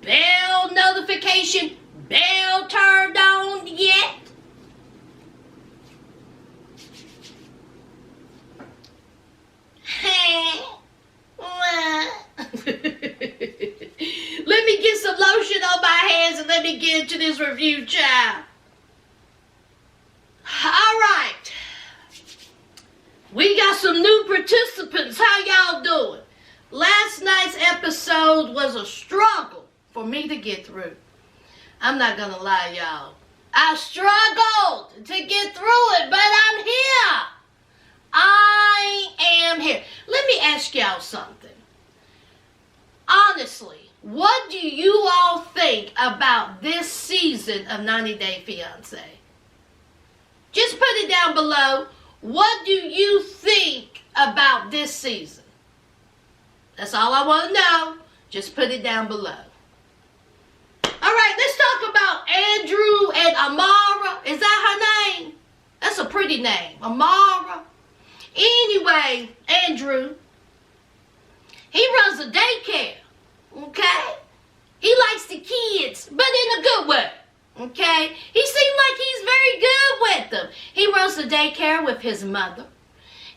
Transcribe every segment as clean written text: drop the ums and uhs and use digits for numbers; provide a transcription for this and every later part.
bell notification bell turned on yet? Let me get some lotion on my hands and let me get into this review, child. All right. We got some new participants. How y'all doing? Last night's episode was a struggle for me to get through. I'm not going to lie, y'all. I struggled to get through it, but I'm here. I am here. Let me ask y'all something. Honestly, what do you all think about this season of 90 Day Fiancé? Just put it down below. What do you think about this season? That's all I want to know. Just put it down below. All right, let's talk about Andrew and Amara. Is that her name? That's a pretty name. Amara. Anyway, Andrew, he runs a daycare, okay? He likes the kids, but in a good way, okay? He seems like he's very good with them. He runs the daycare with his mother,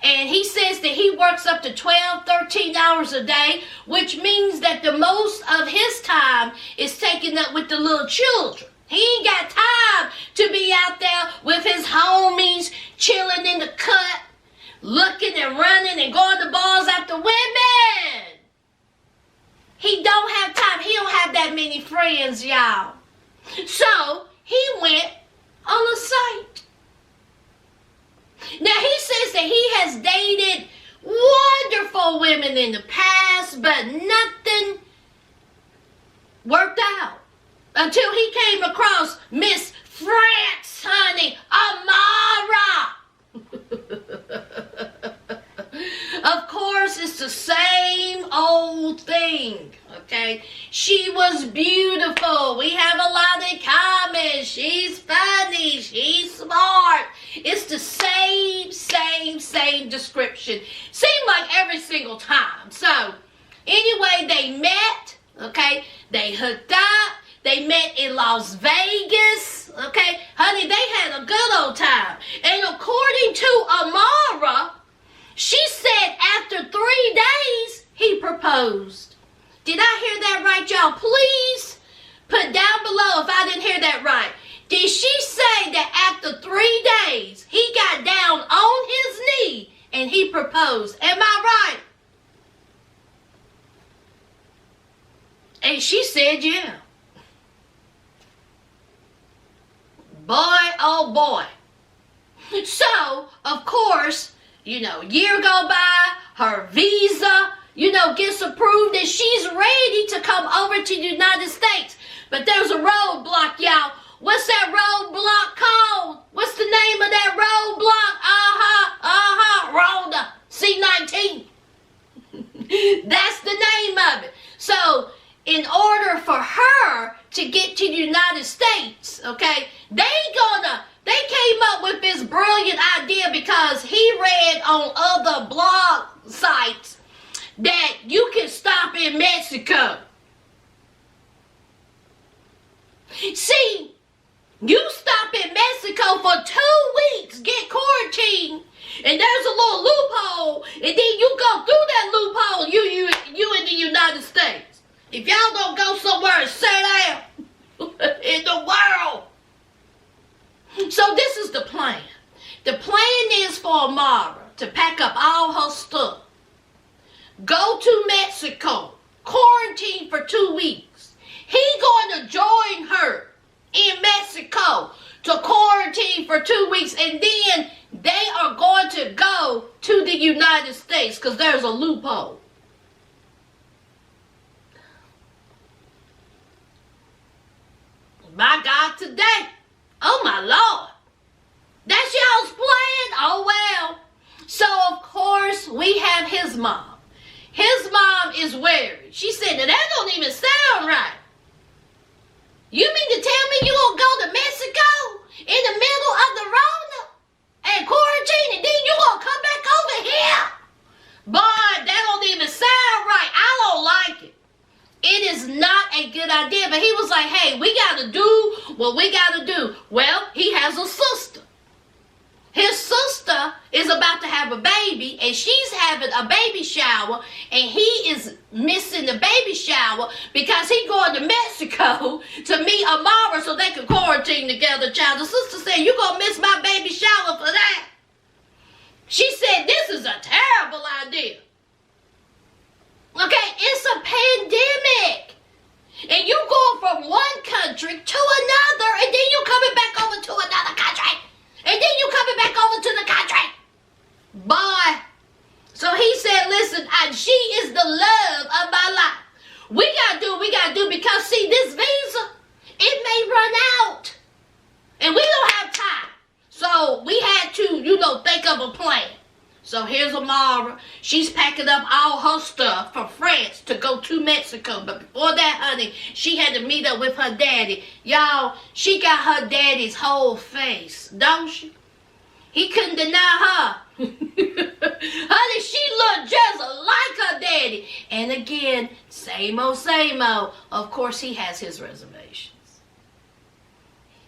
and he says that he works up to 12, 13 hours a day, which means that the most of his time is taken up with the little children. He ain't got time to be out there with his homies, chilling in the cut, looking and running and going to balls after women. He don't have time. He don't have that many friends, y'all. So he went on a site. Now he says that he has dated wonderful women in the past, but nothing worked out until he came across Miss France, honey, Amara. Of course, it's the same old thing, okay? She was beautiful. We have a lot in common. She's funny. She's smart. It's the same description. Seemed like every single time. So, anyway, they met, okay? They hooked up. They met in Las Vegas, okay? Honey, they had a good old time. And according to Amara, she said after 3 days, he proposed. Did I hear that right, y'all? Please put down below if I didn't hear that right. Did she say that after 3 days, he got down on his knee and he proposed? Am I right? And she said, yeah. Boy, oh boy. So, of course, year go by, her visa, gets approved and she's ready to come over to the United States. But there's a roadblock, y'all. What's that roadblock called? What's the name of that roadblock? Rhoda, C-19. That's the name of it. So, in order for her to get to the United States, okay, they came up with this brilliant idea because he read on other blog sites that you can stop in Mexico. See, you stop in Mexico for 2 weeks, get quarantined, and there's a little loophole, and then you go through that loophole, you in the United States. If y'all don't go somewhere and sit down in the world. So this is the plan. The plan is for Amara to pack up all her stuff, go to Mexico, quarantine for 2 weeks. He going to join her in Mexico to quarantine for 2 weeks, and then they are going to go to the United States because there's a loophole. My God, today. Oh my Lord. That's y'all's plan? Oh well. So of course we have his mom. His mom is worried. She said, now that don't even sound right. You mean to tell me you gonna go to Mexico in the middle of the Rona and quarantine and then you gonna come back over here? Boy, that don't even sound right. I don't like it. it is not a good idea. But he was like, hey, we got to do what we got to do. Well, he has a sister. His sister is about to have a baby, and she's having a baby shower, and he is missing the baby shower because he going to Mexico to meet Amara so they can quarantine together, child. The sister said, you going to miss my baby shower for that? She said, this is a terrible idea. Okay, it's a pandemic. And you going from one country to another, and then you coming back over to another country. And then you coming back over to the country. Boy. So he said, listen, she is the love of my life. We got to do what we got to do because, see, this visa, it may run out. And we don't have time. So we had to, think of a plan. So here's Amara. She's packing up all her stuff from France to go to Mexico. But before that, honey, she had to meet up with her daddy. Y'all, she got her daddy's whole face, don't she? He couldn't deny her. Honey, she looked just like her daddy. And again, same old, same old. Of course, he has his reservations.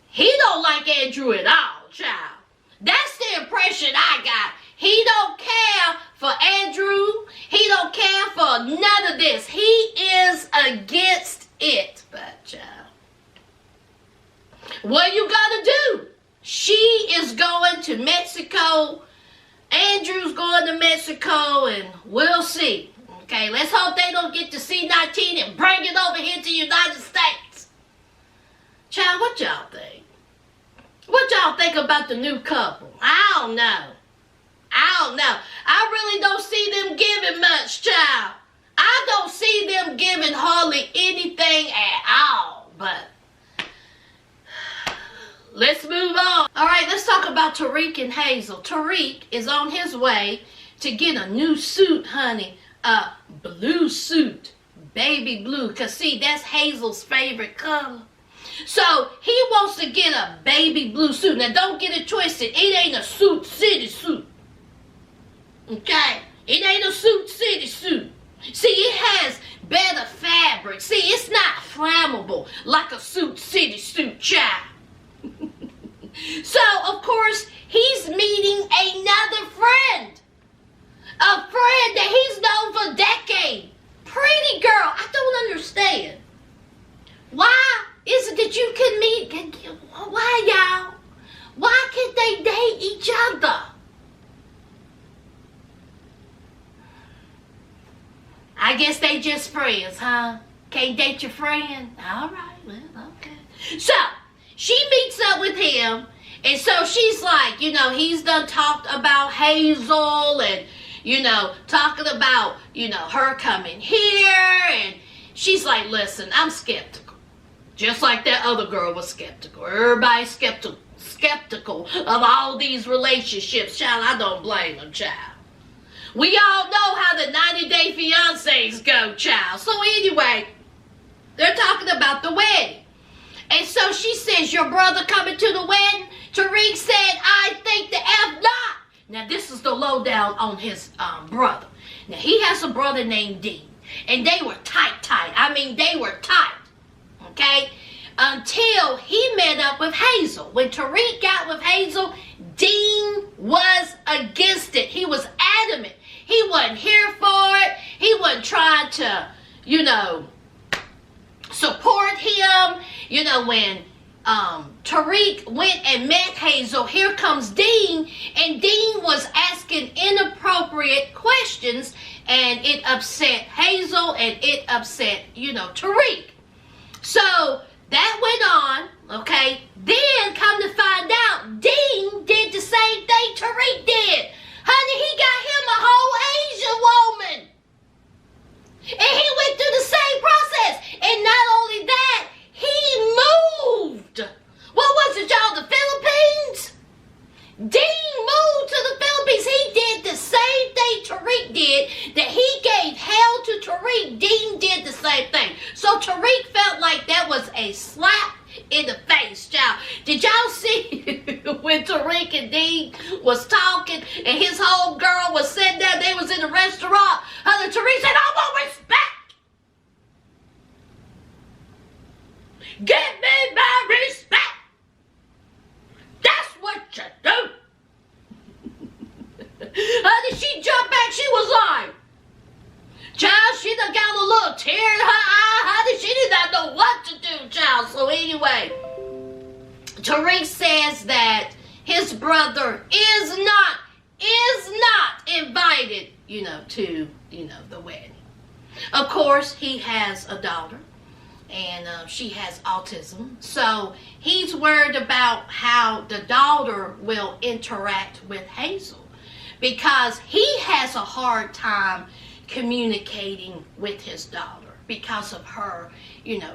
He don't like Andrew at all, child. That's the impression I got. He don't care for Andrew. He don't care for none of this. He is against it. But, child, what you gonna do? She is going to Mexico. Andrew's going to Mexico, and we'll see. Okay, let's hope they don't get to C-19 and bring it over here to the United States. Child, what y'all think? What y'all think about the new couple? I don't know. I really don't see them giving much, child. I don't see them giving hardly anything at all. But let's move on. All right, let's talk about Tariq and Hazel. Tariq is on his way to get a new suit, honey. A blue suit. Baby blue. Because, see, that's Hazel's favorite color. So, he wants to get a baby blue suit. Now, don't get it twisted. It ain't a Suit City suit. Okay? It ain't a Suit City suit. See, it has better fabric. See, it's not flammable like a Suit City suit, child. So, of course, he's meeting another friend. A friend that he's known for decades. Pretty girl. I don't understand. Why is it that you can meet? Why, y'all? Why can't they date each other? I guess they just friends, huh? Can't date your friend? All right, well, okay. So, she meets up with him, and so she's like, he's done talked about Hazel and, talking about, her coming here, and she's like, listen, I'm skeptical. Just like that other girl was skeptical. Everybody's skeptical of all these relationships. Child, I don't blame them, child. We all know how the 90-day fiancés go, child. So anyway, they're talking about the wedding. And so she says, your brother coming to the wedding? Tariq said, I think the F not. Now, this is the lowdown on his brother. Now, he has a brother named Dean. And they were tight. I mean, they were tight. Okay? Until he met up with Hazel. When Tariq got with Hazel, Dean was against it. He was adamant. He wasn't here for it. He wasn't trying to, support him. When Tariq went and met Hazel, here comes Dean, and Dean was asking inappropriate questions, and it upset Hazel, and it upset, Tariq. So that went on, okay? Then, come to find out, Dean did the same thing Tariq did. Honey, he got him a whole Asian woman. And he went through the same process. And not only that, he moved. What was it, y'all? The Philippines? Dean moved to the Philippines. He did the same thing Tariq did. That he gave hell to Tariq. Dean did the same thing. So Tariq felt like that was a slap in the face, y'all. Did y'all see when Tariq and Dean was talking and his whole girl was sitting there? They was in the restaurant. Tariq said, I want respect. Give me my respect. That's what you do. Honey, she jumped back. She was like, child, she done got a little tear in her eye. Honey, she did not know what to do, child. So anyway, Tariq says that his brother is not invited, to, the wedding. Of course, he has a daughter, and she has autism. So he's worried about how the daughter will interact with Hazel, because he has a hard time communicating with his daughter because of her,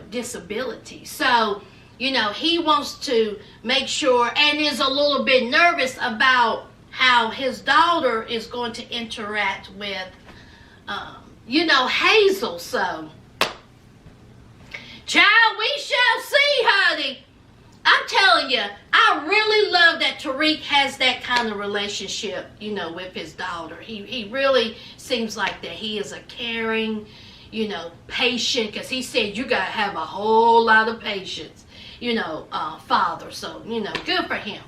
disability. So, he wants to make sure and is a little bit nervous about how his daughter is going to interact with, Hazel. So, child, we shall see, honey. I'm telling you, I really love that Tariq has that kind of relationship, with his daughter. He really seems like that. He is a caring, patient, because he said you got to have a whole lot of patience, father. So, good for him.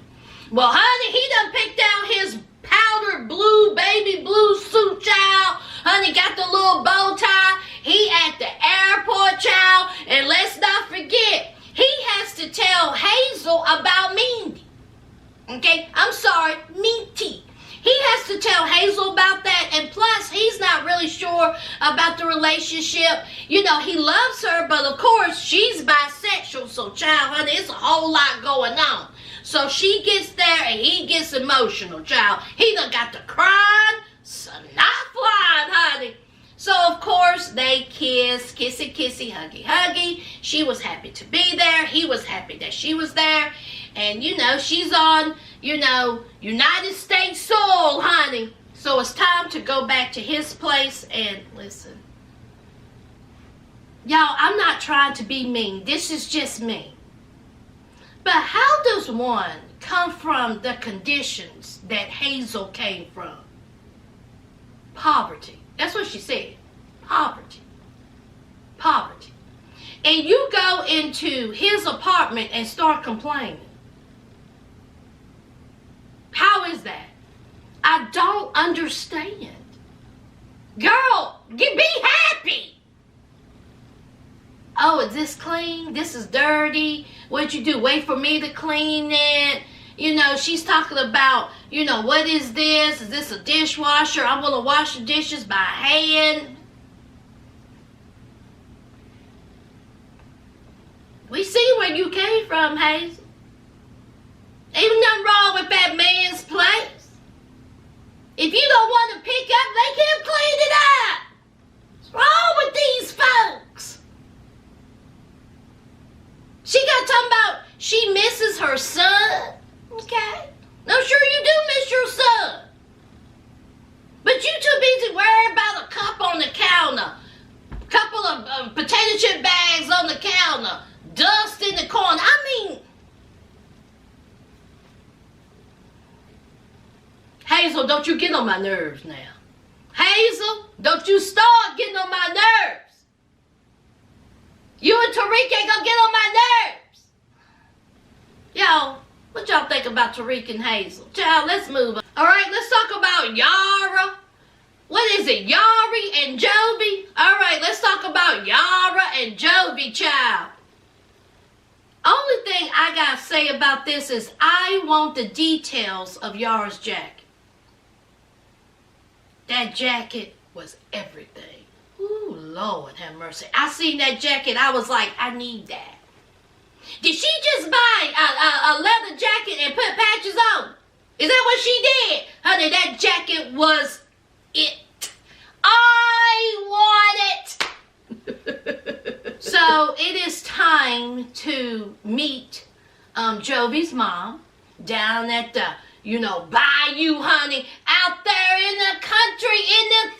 Well, honey, he done picked out his powder blue, baby blue suit, child. Honey, got the little bow tie. He at the airport, child. And let's not forget, he has to tell Hazel about Mindy. Okay? I'm sorry, Minty. He has to tell Hazel about that. And plus, he's not really sure about the relationship. He loves her, but of course, she's bisexual. So, child, honey, it's a whole lot going on. So she gets there and he gets emotional, child. He done got to crying, so not flying, honey. So, of course, they kiss, kissy, kissy, huggy, huggy. She was happy to be there. He was happy that she was there. And, she's on, United States soil, honey. So it's time to go back to his place and listen. Y'all, I'm not trying to be mean. This is just me. But how does one come from the conditions that Hazel came from? Poverty. That's what she said. Poverty. Poverty. And you go into his apartment and start complaining. How is that? I don't understand. Girl, be happy. Oh, is this clean? This is dirty. What'd you do? Wait for me to clean it? She's talking about, what is this? Is this a dishwasher? I'm going to wash the dishes by hand. We see where you came from, Hazel. Ain't nothing wrong with that man's place. If you don't want to pick up, they can clean it up. What's wrong with these folks? She got talking about she misses her son. Okay. I'm sure you do miss your son. But you too busy worried about a cup on the counter. Couple of potato chip bags on the counter. Dust in the corner. Hazel, don't you get on my nerves now. Hazel, don't you start getting on my nerves. You and Tariq ain't gonna get on my nerves. Y'all, what y'all think about Tariq and Hazel? Child, let's move on. Alright, let's talk about Yara. What is it? Yara and Jovi? Alright, let's talk about Yara and Jovi, child. Only thing I gotta say about this is I want the details of Yara's jacket. That jacket was everything. Ooh, Lord have mercy. I seen that jacket. I was like, I need that. Did she just buy a leather jacket and put patches on? Is that what she did? Honey, that jacket was it. I want it. So it is time to meet Jovi's mom down at the, bayou, honey, out there in the country, in the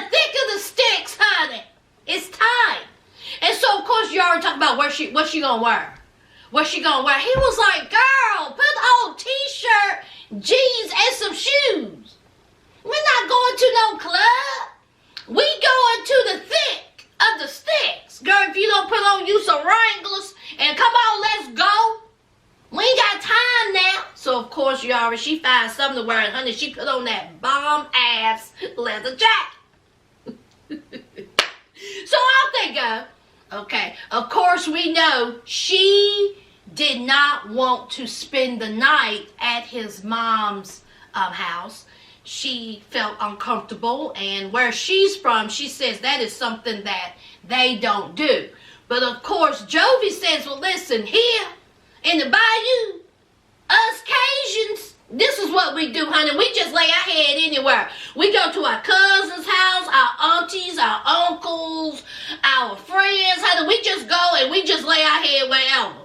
thick of the sticks, honey. It's time. And so, of course, you already talked about what she gonna wear. What she gonna wear? He was like, girl, put on t-shirt, jeans, and some shoes. We're not going to no club. We going to the thick of the sticks. Girl, if you don't gonna put on you some Wranglers and come on, let's go. We ain't got time now. So, of course, Yara, she finds something to wear. And, honey, she put on that bomb-ass leather jacket. So, I'm thinking, okay, of course, we know she did not want to spend the night at his mom's house. She felt uncomfortable. And where she's from, she says that is something that they don't do. But, of course, Jovi says, well, listen, here in the bayou, us Cajuns, this is what we do, honey. We just lay our head anywhere. We go to our cousin's house, our aunties, our uncles, our friends, honey. We just go and we just lay our head wherever.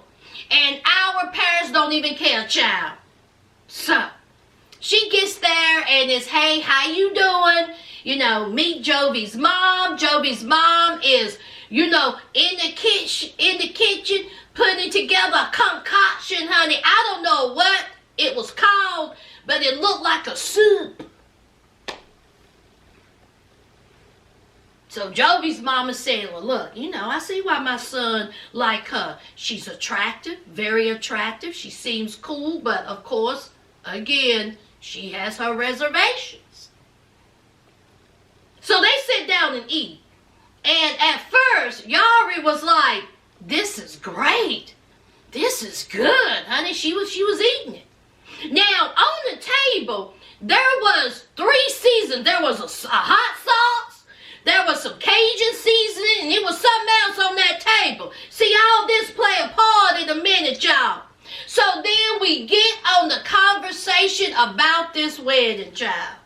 And our parents don't even care, child. So, she gets there and it's, hey, how you doing? You know, meet Jovi's mom. Jovi's mom is, you know, in the kitchen, putting together a concoction, honey. I don't know what it was called, but it looked like a soup. So Jovi's mama said, well, look, you know, I see why my son like her. She's attractive, very attractive. She seems cool, but of course, again, she has her reservations. So they sit down and eat. And at first, Yari was like, this is great. This is good, honey. She was eating it. Now, on the table, there was 3 seasons. There was a hot sauce. There was some Cajun seasoning. And it was something else on that table. See, all this play a part in a minute, y'all. So then we get on the conversation about this wedding, child.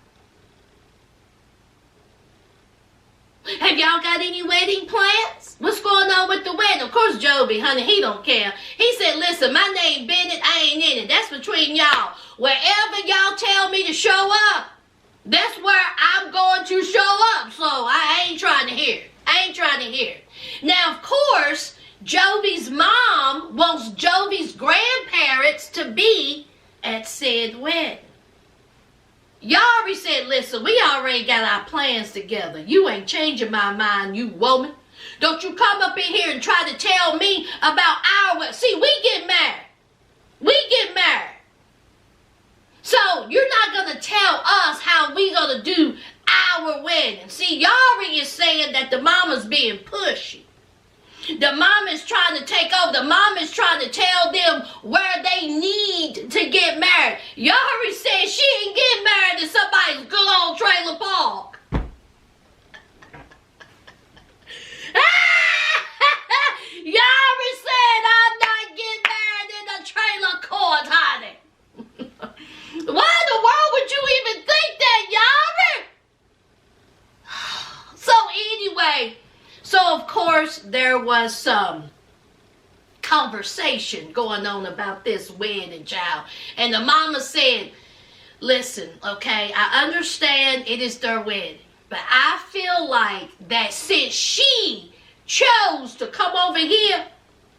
Have y'all got any wedding plans? What's going on with the wedding? Of course, Jovi, honey, he don't care. He said, listen, my name Bennett, I ain't in it. That's between y'all. Wherever y'all tell me to show up, that's where I'm going to show up. So I ain't trying to hear it. I ain't trying to hear it. Now, of course, Jovi's mom wants Jovi's grandparents to be at said wedding. Yari said, listen, we already got our plans together. You ain't changing my mind, you woman. Don't you come up in here and try to tell me about our wedding. See, we get married. We get married. So, you're not going to tell us how we going to do our wedding. See, Yari is saying that the mama's being pushy. The mom is trying to take over. The mom is trying to tell them where they need to get married. Yari said she ain't getting married in somebody's good old trailer park. Yari said I'm not getting married in a trailer court, honey. Why in the world would you even think that, Yari? So anyway, so of course there was some conversation going on about this wedding, child. And the mama said, listen, okay, I understand it is their wedding, but I feel like that since she chose to come over here,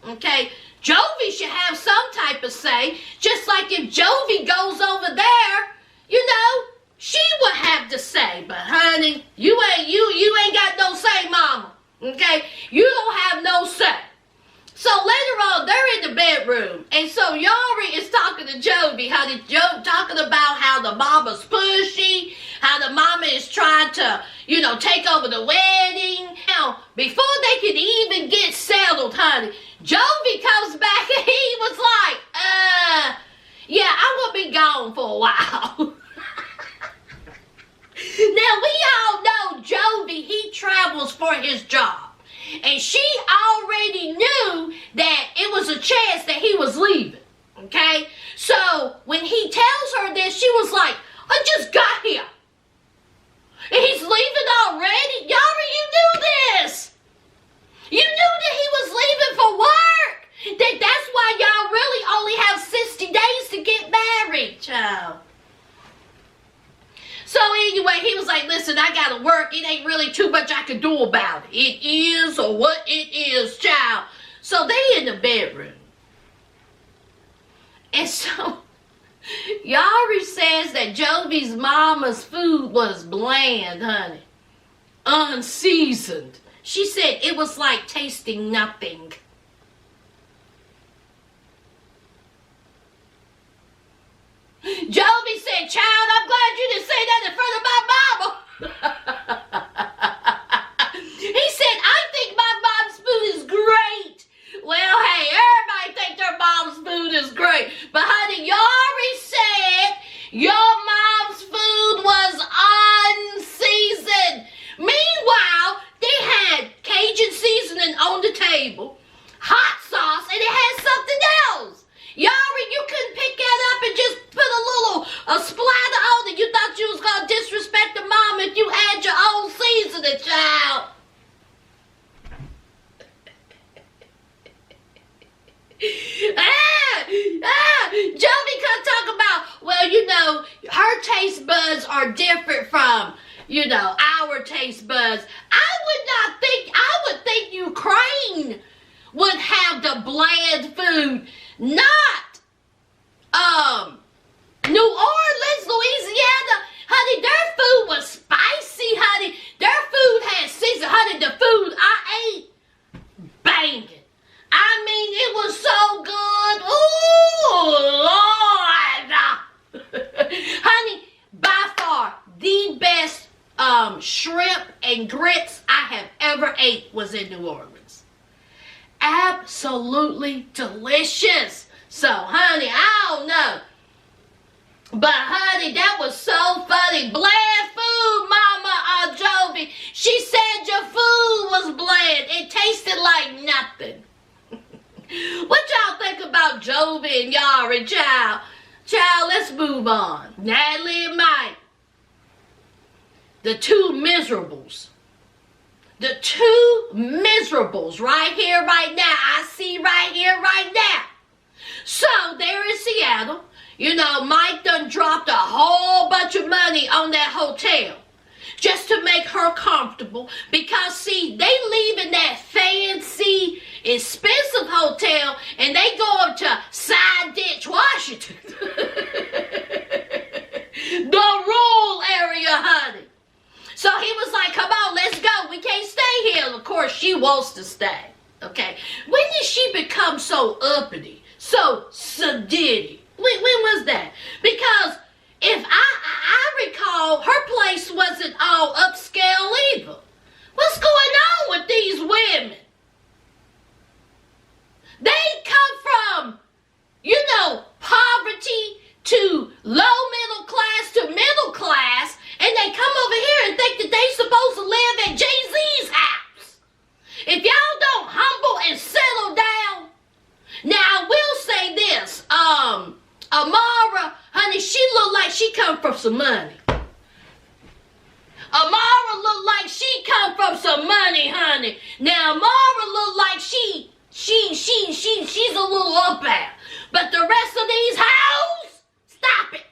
okay, Jovi should have some type of say. Just like if Jovi goes over there, you know, she would have to say. But honey, you ain't got no say, mama. Okay? You don't have no say. So later on, they're in the bedroom. And so Yari is talking to Jovi, honey. Talking about how the mama's pushy, how the mama is trying to, you know, take over the wedding. Now, before they could even get settled, honey, Jovi comes back and he was like, yeah, I'm going to be gone for a while. Now, we all know Jovi, he travels for his job. And she already knew that it was a chance that he was leaving. Okay? So, when he tells her this, she was like, I just got here. And he's leaving already? Yara, you knew this. You knew that he was leaving for work. That's why y'all really only have 60 days to get married, child. So anyway, he was like, listen, I gotta work. It ain't really too much I can do about it. It is or what it is, child. So they in the bedroom. And so Yari says that Jovi's mama's food was bland, honey. Unseasoned. She said it was like tasting nothing. Jovi said, child, I'm glad you didn't say that in front of my mama. He said, I think my mom's food is great. Well, hey, everybody think their mom's food is great. But honey, Yara said your mom's food was unseasoned. Meanwhile, they had Cajun seasoning on the table, hot sauce, and it had something else. Yara, you couldn't pick that up and just put a splatter on it. You thought you was going to disrespect the mom if you had your own seasoning, child. Jovi could talk about, well, you know, her taste buds are different from, you know, our taste buds. I would think Ukraine would have the bland food, not New Orleans, Louisiana. Honey, their food was spicy, honey. Their food had season. Honey, the food I ate, banging. I mean, it was so good. Ooh, Lord. Honey, by far, the best shrimp and grits I have ever ate was in New Orleans. Absolutely delicious. So, honey, I don't know. But, honey, that was so funny. Bland food, Mama Jovi. She said your food was bland. It tasted like nothing. What y'all think about Jovi and Yara, child? Child, let's move on. Natalie and Mike. The two miserables. The two miserables right here, right now. I see right here, right now. So, they're in Seattle. You know, Mike done dropped a whole bunch of money on that hotel just to make her comfortable. Because, see, they leaving that fancy, expensive hotel and they going to Side Ditch, Washington. The rural area, honey. So he was like, come on, let's go. We can't stay here. Of course, she wants to stay. Okay. When did she become so uppity? So sedity? When was that? Because if I recall, her place wasn't all upscale either. What's going on with these women? They come from, you know, poverty to low middle class to middle class, and they come over here and think that they supposed to live at Jay-Z's house. If y'all don't humble and settle down. Now, I will say this. Amara, honey, she look like she come from some money. Amara look like she come from some money, honey. Now, Amara look like she's a little up there. But the rest of these hoes, stop it.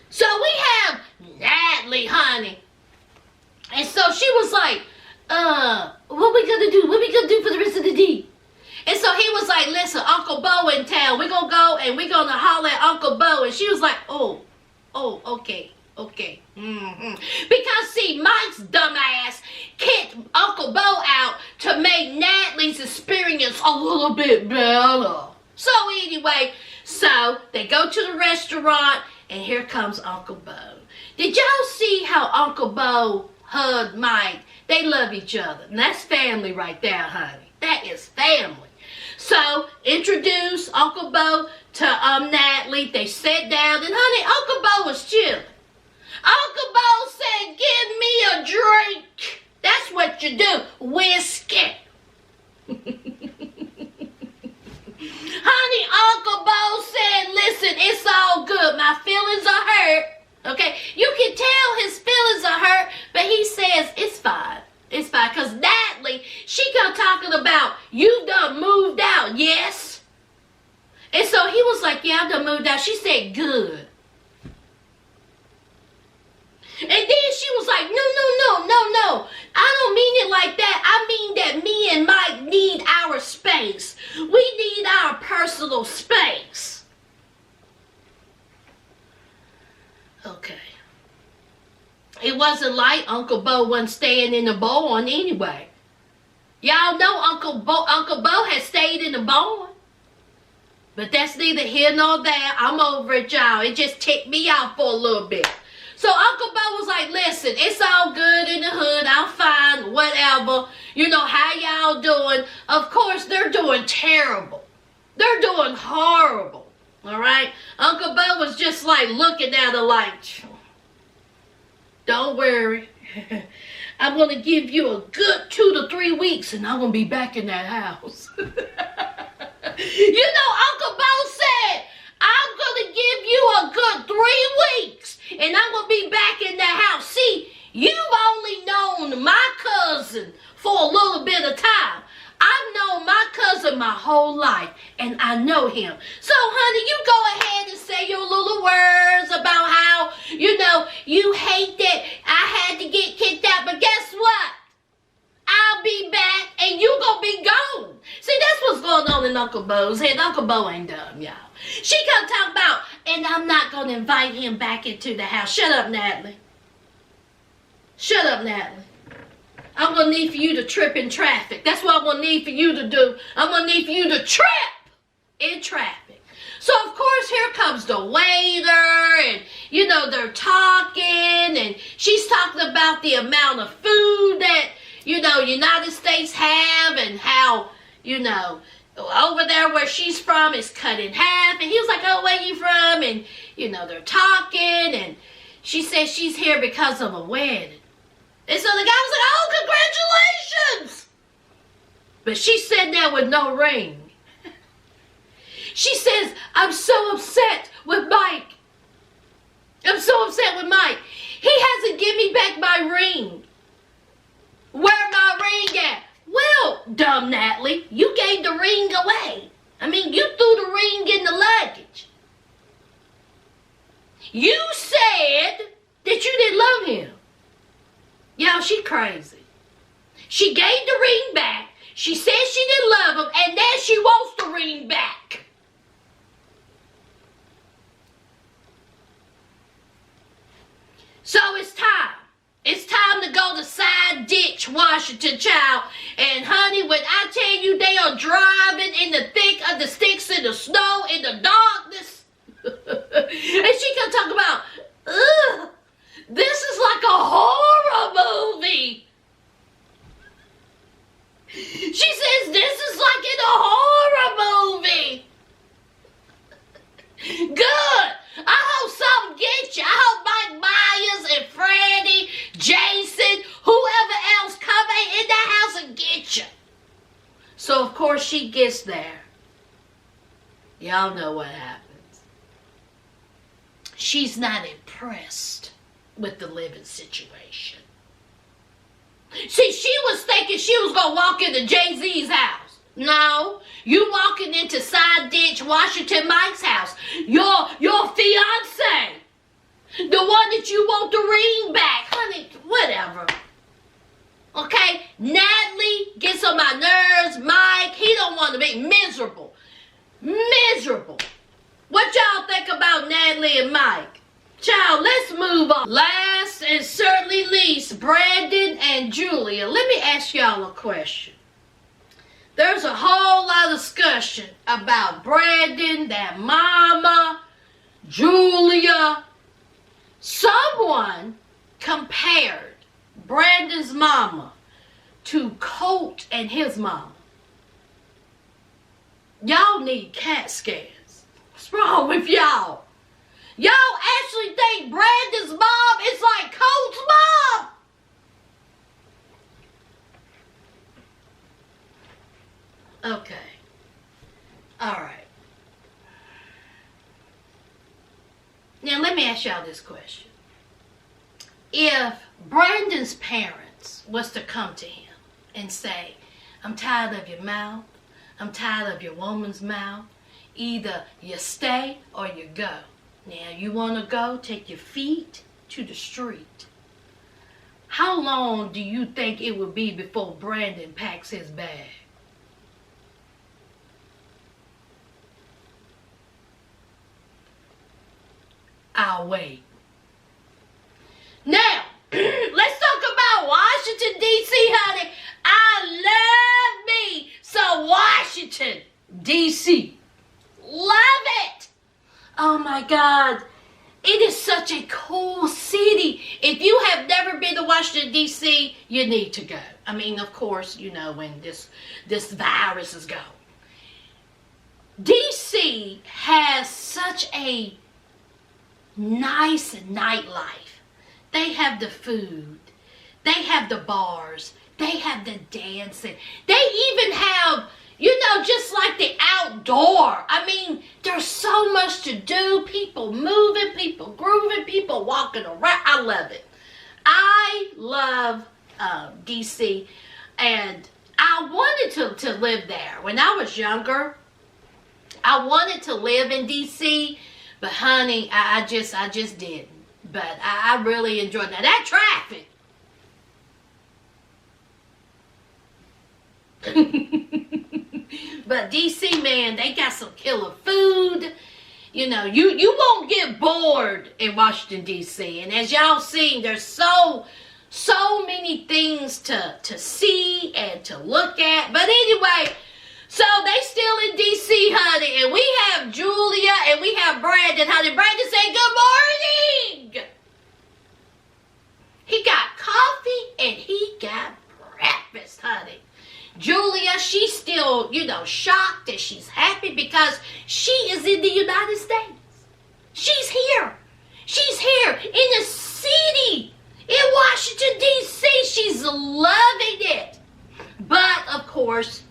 So we have Natalie, honey. And so she was like, what we gonna do? What we gonna do for the rest of the day? And so he was like, listen, Uncle Bo in town. We're gonna go and we're gonna holler at Uncle Bo. And she was like, oh, okay. Because, see, Mike's dumbass kicked Uncle Bo out to make Natalie's experience a little bit better. So, anyway, so they go to the restaurant, and here comes Uncle Bo. Did y'all see how Uncle Bo hugged Mike? They love each other. And that's family right there, honey. That is family. So, introduce Uncle Bo to Natalie. They sat down, and, honey, Uncle Bo was chilling. Uncle Bo said, give me a drink. That's what you do. Whiskey. Honey, Uncle Bo said, listen, it's all good. My feelings are hurt. Okay? You can tell his feelings are hurt, but he says, it's fine. It's fine. Because Natalie, she kept talking about, you done moved out, yes? And so he was like, yeah, I done moved out. She said, good. And then she was like, no. I don't mean it like that. I mean that me and Mike need our space. We need our personal space. Okay. It wasn't like Uncle Bo wasn't staying in the barn anyway. Y'all know Uncle Bo had stayed in the barn. But that's neither here nor there. I'm over it, y'all. It just ticked me off for a little bit. So Uncle Bo was like, listen, it's all good in the hood. I'm fine, whatever. You know, how y'all doing? Of course, they're doing terrible. They're doing horrible. All right? Uncle Bo was just like looking at her like, don't worry. I'm going to give you a good 2 to 3 weeks and I'm going to be back in that house. You know, Uncle Bo said, I'm going to give you a good 3 weeks and I'm going to be back in that house. See, you've only known my cousin for a little bit of time. I've known my cousin my whole life, and I know him. So, honey, you go ahead and say your little words about how, you know, you hate that I had to get kicked out. But guess what? I'll be back, and you gonna be gone. See, that's what's going on in Uncle Bo's head. Uncle Bo ain't dumb, y'all. She gonna talk about, and I'm not gonna invite him back into the house. Shut up, Natalie. Shut up, Natalie. I'm going to need for you to trip in traffic. That's what I'm going to need for you to do. I'm going to need for you to trip in traffic. So, of course, here comes the waiter, and, you know, they're talking, and she's talking about the amount of food that, you know, United States have, and how, you know, over there where she's from is cut in half. And he was like, oh, where you from? And, you know, they're talking, and she says she's here because of a wedding. And so the guy was like, oh, congratulations. But she said that with no ring. She says, I'm so upset with Mike. I'm so upset with Mike. He hasn't given me back my ring. Where my ring at? Well, dumb Natalie, you gave the ring away. I mean, you threw the ring in the luggage. You said that you didn't love him. Y'all, she crazy. She gave the ring back. She said she didn't love him, and now she wants the ring back. So it's time. It's time to go to Side Ditch, Washington, child. And honey, when I tell you they are driving in the thick of the sticks in the snow, in the darkness. And she can talk about, ugh. This is like a horror movie. She says this is like in a horror movie. Good. I hope something gets you. I hope Mike Myers and Freddie, Jason, whoever else come in that house and get you. So, of course, she gets there. Y'all know what happens. She's not impressed with the living situation. See, she was thinking she was going to walk into Jay-Z's house. No, you walking into Side Ditch, Washington Mike's house. Your fiancé. The one that you want the ring back. Honey, whatever. Okay? Natalie gets on my nerves. Mike, he don't want to be miserable. Miserable. What y'all think about Natalie and Mike? Child, let's move on. Last and certainly least, Brandon and Julia. Let me ask y'all a question. There's a whole lot of discussion about Brandon, that mama, Julia. Someone compared Brandon's mama to Colt and his mama. Y'all need CAT scans. What's wrong with y'all? Y'all actually think Brandon's mom is like Colt's mom? Okay. Alright. Now let me ask y'all this question. If Brandon's parents was to come to him and say, I'm tired of your mouth, I'm tired of your woman's mouth, either you stay or you go. Now, you want to go, take your feet to the street. How long do you think it would be before Brandon packs his bag? I'll wait. Now, D.C., honey. I love me some Washington, D.C. Love it. Oh, my God. It is such a cool city. If you have never been to Washington, D.C., you need to go. I mean, of course, you know, when this virus is gone. D.C. has such a nice nightlife. They have the food. They have the bars. They have the dancing. They even have, you know, just like the outdoor. I mean, there's so much to do. People moving, people grooving, people walking around. I love it. I love D.C. and I wanted to live there. When I was younger, I wanted to live in D.C., but honey, I just didn't. But I really enjoyed that. That traffic. But D.C., man, they got some killer food. You know, you won't get bored in Washington, D.C. And as y'all seen, there's so many things to see and to look at. But anyway, so they still in D.C., honey. And we have Julia and we have Brandon, honey. Brandon said, good morning. He got coffee and he got breakfast, honey. Julia, she's still, you know, shocked and she's happy because she is in the United States. She's here. She's here in the city in Washington, D.C. She's loving it. But, of course,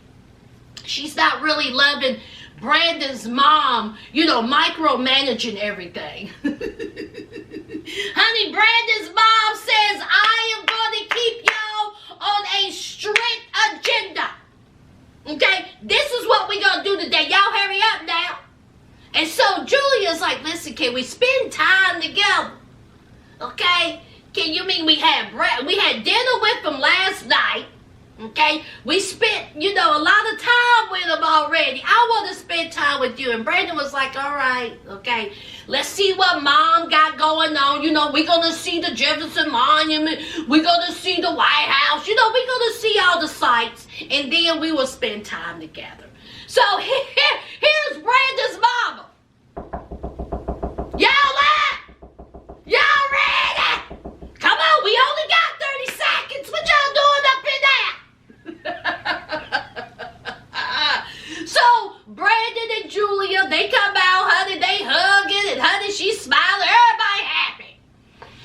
she's not really loving Brandon's mom, you know, micromanaging everything. Honey, Brandon's mom says, I am going to keep y'all on a strict agenda. Okay? This is what we're going to do today. Y'all hurry up now. And so Julia's like, listen, can we spend time together? Okay? Can you mean we had dinner with them last night? Okay? We spent, you know, a lot of time with them already. I want to spend time with you. And Brandon was like, all right, okay. Let's see what mom got going on. You know, we're going to see the Jefferson Monument. We're going to see the White House. You know, we're going to see all the sights. And then we will spend time together. So here's Brandon's mama. Y'all up? Y'all ready? Come on, we only got 30 seconds. What y'all doing up in there? So Brandon and Julia, they come out, honey, they hugging, and honey, she's smiling, everybody happy.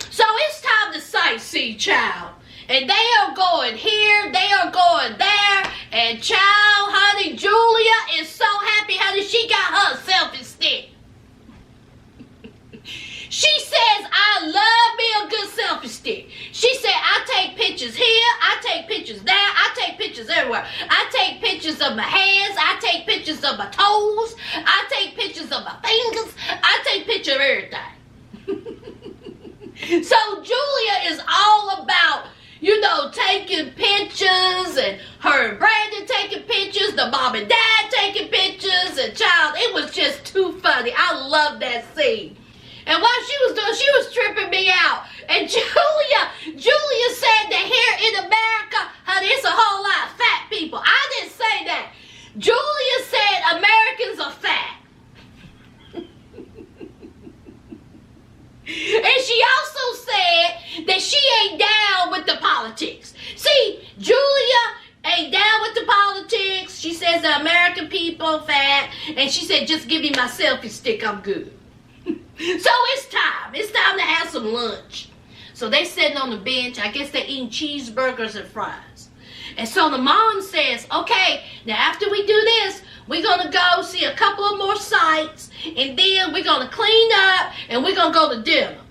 So it's time to sightsee, child. And they are going here, they are going there, and child, honey, Julia is so happy, honey, she got her selfie stick. She says, I love me a good selfie stick. She said, I take pictures here, I take pictures there, I take pictures everywhere. I take pictures of my hands, I take pictures of my toes, I take pictures of my fingers, I take pictures of everything. So Julia is all about, you know, taking pictures, and her and Brandon taking pictures, the mom and dad taking pictures, and child, it was just too funny. I love that scene. And while she was doing, she was tripping me out. And Julia said that here in America, honey, it's a whole lot of fat people. I didn't say that. Julia said Americans are fat. And she also said that she ain't down with the politics. See, Julia ain't down with the politics. She says the American people fat. And she said, just give me my selfie stick, I'm good. So it's time. It's time to have some lunch. So they sitting on the bench. I guess they're eating cheeseburgers and fries. And so the mom says, okay, now after we do this, we're going to go see a couple of more sites. And then we're going to clean up and we're going to go to dinner.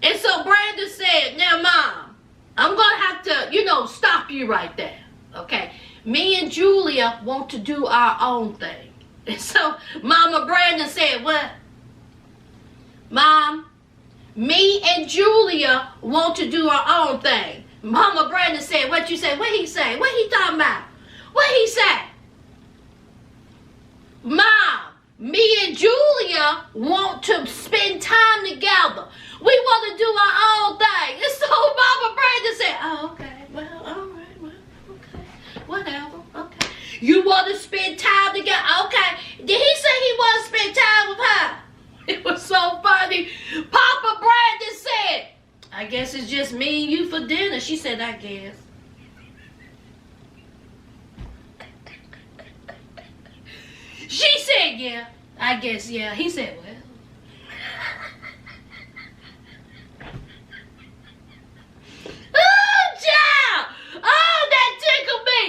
And so Brandon said, now mom, I'm going to have to, you know, stop you right there. Okay. Me and Julia want to do our own thing. And so Mama Brandon said, what? Mom, me and Julia want to do our own thing. Mama Brandon said, what you say? What he say? What he talking about? What he say? Mom, me and Julia want to spend time together. We want to do our own thing. And so Mama Brandon said, oh, okay, well, all whatever. Okay. You want to spend time together? Okay. Did he say he want to spend time with her? It was so funny. Papa Brandon said, I guess it's just me and you for dinner. She said, I guess. She said, yeah. I guess, yeah. He said, well.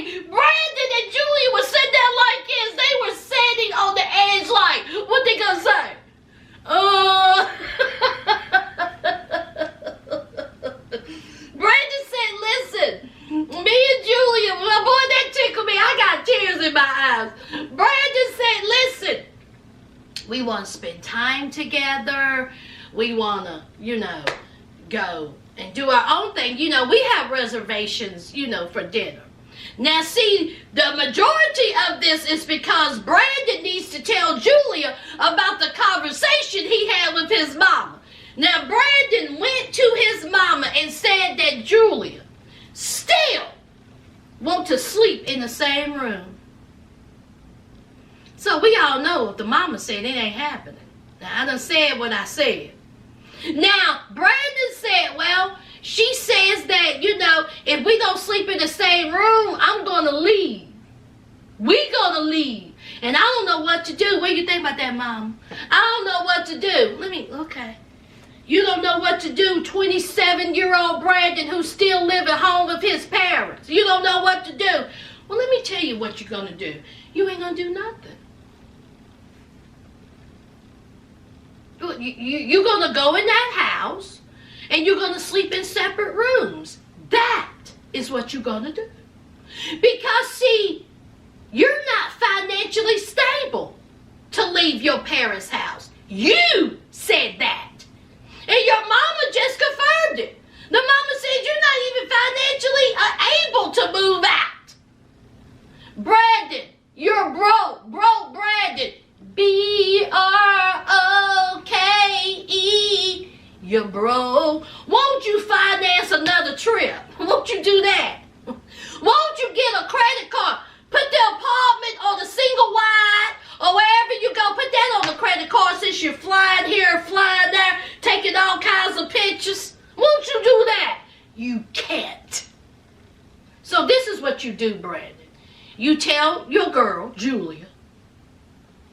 Brandon and Julia were sitting there like this. They were sitting on the edge like, what they gonna say? Brandon said, listen, me and Julia, well, boy, that tickled me. I got tears in my eyes. Brandon said, listen, we want to spend time together. We want to, go and do our own thing. We have reservations, for dinner. Now, see, the majority of this is because Brandon needs to tell Julia about the conversation he had with his mama. Now, Brandon went to his mama and said that Julia still wants to sleep in the same room. So we all know if the mama said it ain't happening. Now, I done said what I said. Now, Brandon said, well, she says that, if we don't sleep in the same room, I'm going to leave. We going to leave. And I don't know what to do. What do you think about that, Mom? I don't know what to do. Okay. You don't know what to do, 27-year-old Brandon who's still living home with his parents. You don't know what to do. Well, let me tell you what you're going to do. You ain't going to do nothing. You're going to go in that house and you're going to sleep in separate rooms. That is what you're going to do. Because, see, you're not financially stable to leave your parents' house. You said that. And your mama just confirmed it. The mama said you're not even financially able to move out. Brandon, you're broke. Broke Brandon. B-R-O-K-E. You're broke. Won't you finance another trip? Won't you do that? Won't you get a credit card? Put the apartment on the single wide or wherever you go. Put that on the credit card since you're flying here, flying there, taking all kinds of pictures. Won't you do that? You can't. So this is what you do, Brandon. You tell your girl, Julia,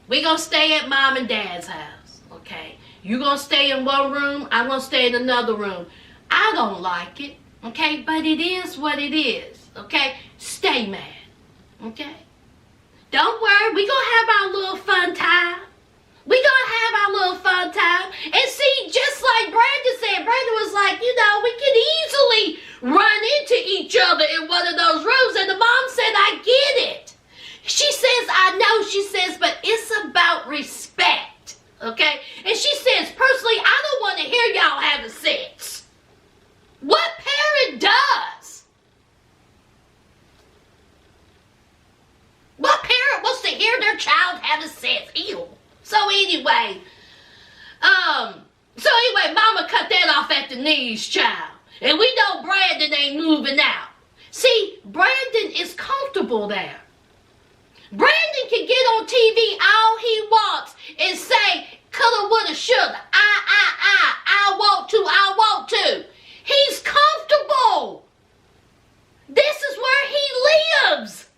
we're going to stay at Mom and Dad's house, okay? You're going to stay in one room, I'm going to stay in another room. I don't like it, okay? But it is what it is, okay? Stay mad, okay? Don't worry, we're going to have our little fun time. We're going to have our little fun time. And see, just like Brandon said, Brandon was like, we could easily run into each other in one of those rooms. And the mom said, I get it. She says, I know, she says, but it's about respect, okay? And she says, personally, I don't want to hear y'all having sex. What parent does? What parent wants to hear their child having sex? Ew. So anyway, Mama cut that off at the knees, child. And we know Brandon ain't moving out. See, Brandon is comfortable there. Brandon can get on TV all he wants and say, coulda, woulda, shoulda, I want to. He's comfortable. This is where he lives.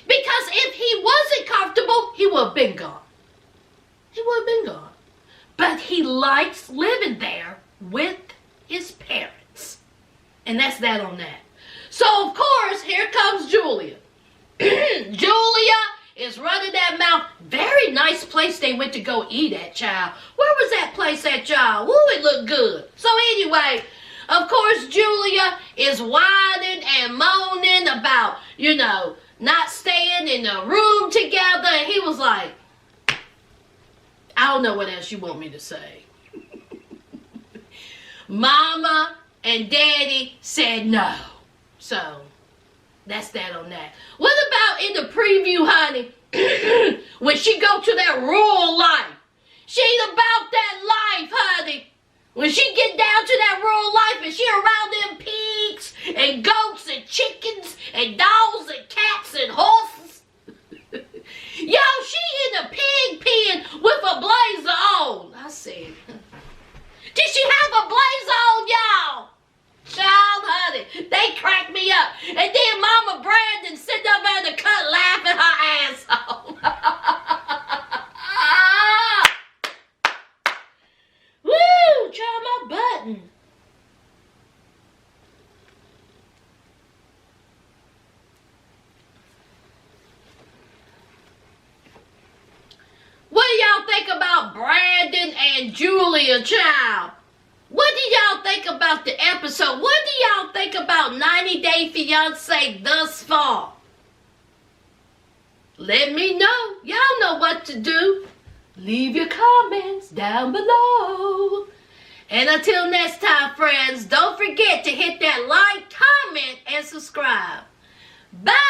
Because if he wasn't comfortable, he would have been gone. But he likes living there with his parents. And that's that on that. So, of course, here comes Julia. Julia is running that mouth. Very nice place they went to go eat at, child. Where was that place at, child? Woo, it looked good. So anyway, of course, Julia is whining and moaning about, not staying in a room together. And he was like, I don't know what else you want me to say. Mama and Daddy said no. So, that's that on that. What about in the preview, honey? When she go to that rural life. She ain't about that life, honey. When she get down to that rural life and she around them pigs and goats and chickens and dogs and cats y'all think about Brandon and Julia, child? What do y'all think about the episode? What do y'all think about 90 Day Fiancé thus far? Let me know. Y'all know what to do. Leave your comments down below. And until next time, friends, don't forget to hit that like, comment, and subscribe. Bye!